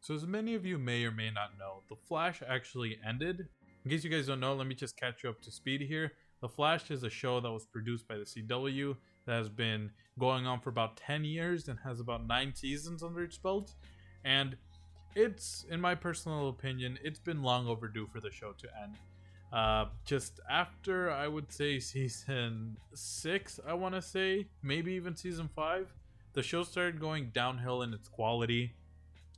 So as many of you may or may not know, The Flash actually ended. In case you guys don't know, let me just catch you up to speed here. The Flash is a show that was produced by the CW that has been going on for about 10 years and has about 9 seasons under its belt. And it's, in my personal opinion, it's been long overdue for the show to end. Just after, I would say, season 6, I want to say, maybe even season 5, the show started going downhill in its quality.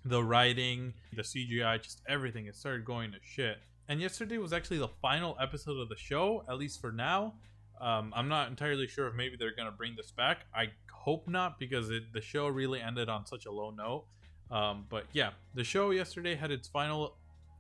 The writing, the CGI, just everything, it started going to shit. And yesterday was actually the final episode of the show, at least for now. I'm not entirely sure if maybe they're gonna bring this back. I hope not, because the show really ended on such a low note. But yeah, the show yesterday had its final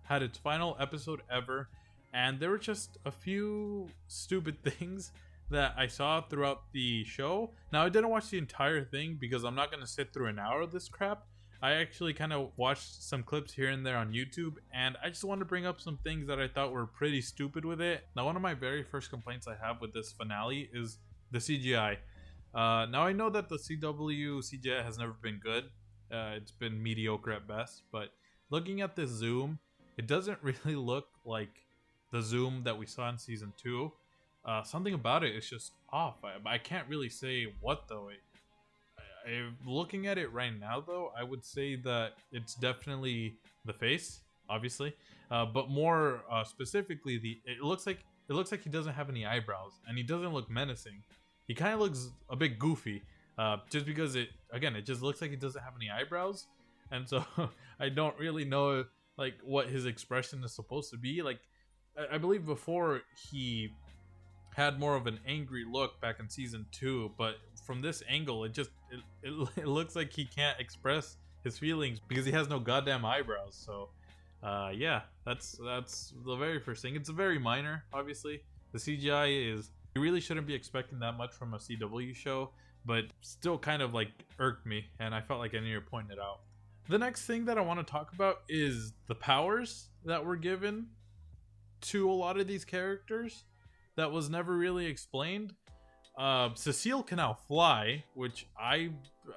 episode ever, and there were just a few stupid things that I saw throughout the show. Now I didn't watch the entire thing because I'm not gonna sit through an hour of this crap. I actually kind of watched some clips here and there on YouTube, and I just want to bring up some things that I thought were pretty stupid with it. Now, one of my very first complaints I have with this finale is the CGI. Now, I know that the CW CGI has never been good. It's been mediocre at best, but looking at this zoom, it doesn't really look like the zoom that we saw in season 2. Something about it is just off. I can't really say what though. Looking at it right now, though, I would say that it's definitely the face, obviously, but more specifically, it looks like he doesn't have any eyebrows, and he doesn't look menacing. He kind of looks a bit goofy, just because it just looks like he doesn't have any eyebrows, and so I don't really know like what his expression is supposed to be. Like, I believe before he had more of an angry look back in season 2, but from this angle it looks like he can't express his feelings because he has no goddamn eyebrows. So yeah, that's the very first thing. It's very minor, obviously. The CGI is, you really shouldn't be expecting that much from a CW show, but still kind of like irked me, and I felt like I needed to point it out. The next thing that I want to talk about is the powers that were given to a lot of these characters that was never really explained. Cecile can now fly, which I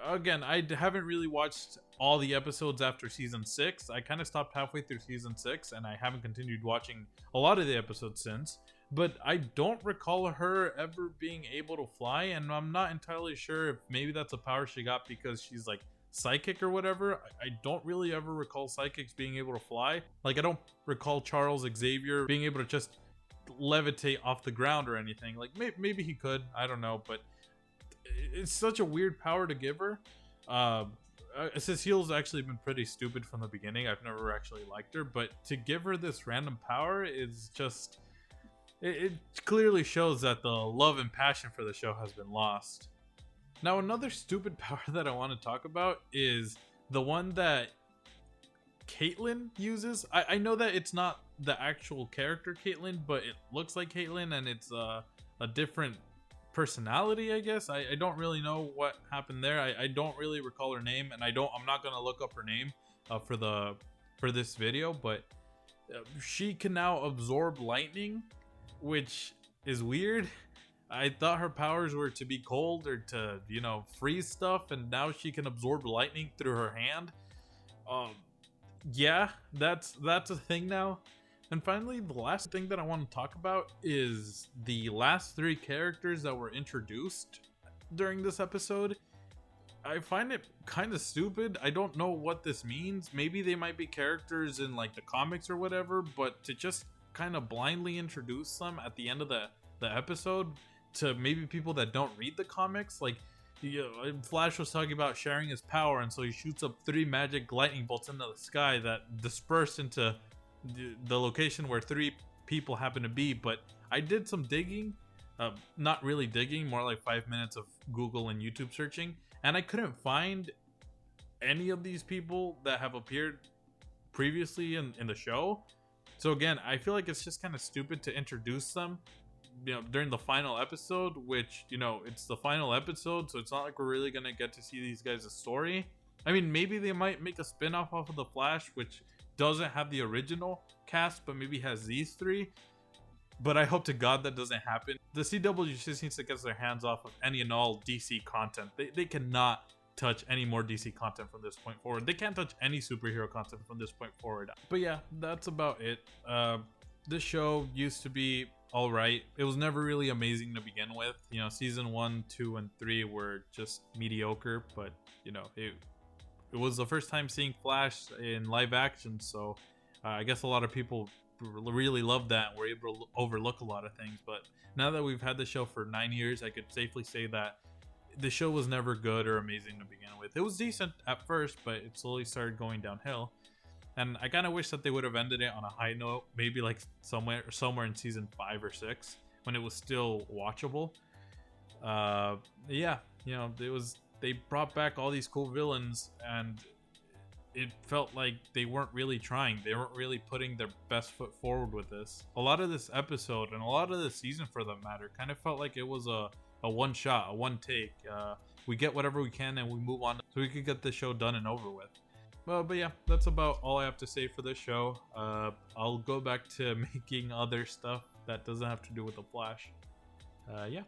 haven't really watched all the episodes after season 6. I kind of stopped halfway through season 6, and I haven't continued watching a lot of the episodes since. But I don't recall her ever being able to fly, and I'm not entirely sure if maybe that's a power she got because she's like psychic or whatever. I don't really ever recall psychics being able to fly. Like, I don't recall Charles Xavier being able to just levitate off the ground or anything. Like, maybe he could, I don't know, but it's such a weird power to give her. Cecile's actually been pretty stupid from the beginning. I've never actually liked her, but to give her this random power is just, it clearly shows that the love and passion for the show has been lost. Now, another stupid power that I want to talk about is the one that Caitlyn uses. I know that it's not the actual character Caitlyn, but it looks like Caitlyn, and it's a different personality, I guess. I don't really know what happened there. I don't really recall her name, and I'm not gonna look up her name for this video, but she can now absorb lightning, which is weird. I thought her powers were to be cold or to, freeze stuff, and now she can absorb lightning through her hand. Yeah, that's a thing now. And finally, the last thing that I want to talk about is the last 3 characters that were introduced during this episode. I find it kind of stupid. I don't know what this means. Maybe they might be characters in like the comics or whatever, but to just kind of blindly introduce them at the end of the episode to maybe people that don't read the comics, like, Flash was talking about sharing his power, and so he shoots up 3 magic lightning bolts into the sky that disperse into the location where 3 people happen to be. But I did some digging, not really digging, more like 5 minutes of Google and YouTube searching, and I couldn't find any of these people that have appeared previously in the show. So again, I feel like it's just kind of stupid to introduce them during the final episode, which, it's the final episode, so it's not like we're really gonna get to see these guys' story. I mean, maybe they might make a spin-off off of the Flash, which doesn't have the original cast, but maybe has these 3. But I hope to God that doesn't happen. The CW just needs to get their hands off of any and all DC content. They cannot touch any more DC content from this point forward. They can't touch any superhero content from this point forward. But yeah, that's about it. This show used to be all right. It was never really amazing to begin with. You know, season 1, 2, and 3 were just mediocre, but you know, it was the first time seeing Flash in live action, so I guess a lot of people really loved that and were able to overlook a lot of things. But now that we've had the show for 9 years, I could safely say that the show was never good or amazing to begin with. It was decent at first, but it slowly started going downhill. And I kind of wish that they would have ended it on a high note, maybe like somewhere in season 5 or 6 when it was still watchable. Yeah, you know, they brought back all these cool villains, and it felt like they weren't really trying. They weren't really putting their best foot forward with this. A lot of this episode, and a lot of the season for that matter, kind of felt like it was a one shot, a one take. We get whatever we can and we move on so we could get the show done and over with. Well, but yeah, that's about all I have to say for this show. I'll go back to making other stuff that doesn't have to do with the Flash. Yeah.